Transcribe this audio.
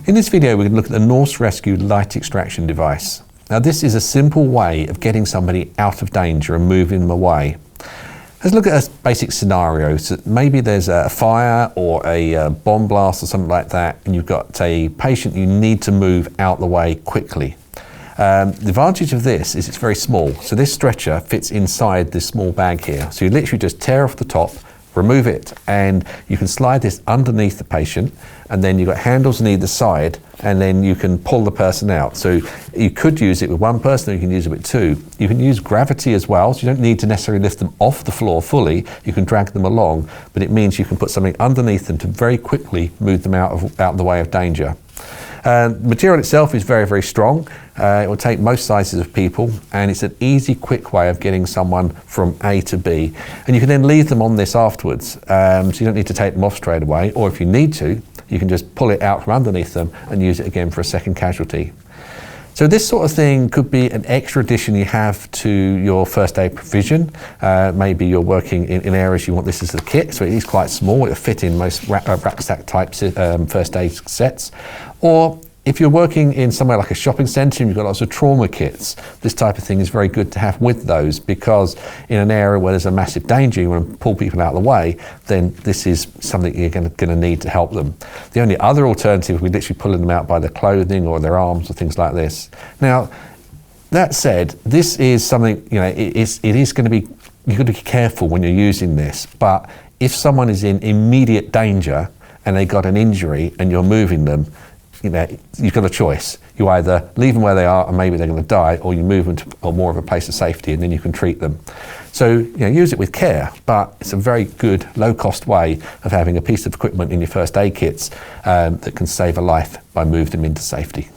In this video, we're going to look at the Norse Rescue light extraction device. Now, this is a simple way of getting somebody out of danger and moving them away. Let's look at a basic scenario. So maybe there's a fire or a bomb blast or something like that, and you've got a patient you need to move out the way quickly. The advantage of this is it's very small. So this stretcher fits inside this small bag here. So you literally just tear off the top, remove it, and you can slide this underneath the patient, and then you've got handles on either side, and then you can pull the person out. So you could use it with one person, or you can use it with two. You can use gravity as well, so you don't need to necessarily lift them off the floor fully. You can drag them along, but it means you can put something underneath them to very quickly move them out of the way of danger. The material itself is very, very strong. It will take most sizes of people, and it's an easy, quick way of getting someone from A to B. And you can then leave them on this afterwards, so you don't need to take them off straight away, or if you need to, you can just pull it out from underneath them and use it again for a second casualty. So this sort of thing could be an extra addition you have to your first aid provision. Maybe you're working in areas you want this as a kit, so it is quite small. It'll fit in most rucksack type first aid sets. Or if you're working in somewhere like a shopping centre and you've got lots of trauma kits, this type of thing is very good to have with those, because in an area where there's a massive danger, you want to pull people out of the way, then this is something you're going to need to help them. The only other alternative would be literally pulling them out by their clothing or their arms or things like this. Now, that said, this is something, it is going to be, you've got to be careful when you're using this, but if someone is in immediate danger and they got an injury and you're moving them, you've got a choice. You either leave them where they are and maybe they're going to die, or you move them to more of a place of safety and then you can treat them. So use it with care, but it's a very good low-cost way of having a piece of equipment in your first aid kits that can save a life by moving them into safety.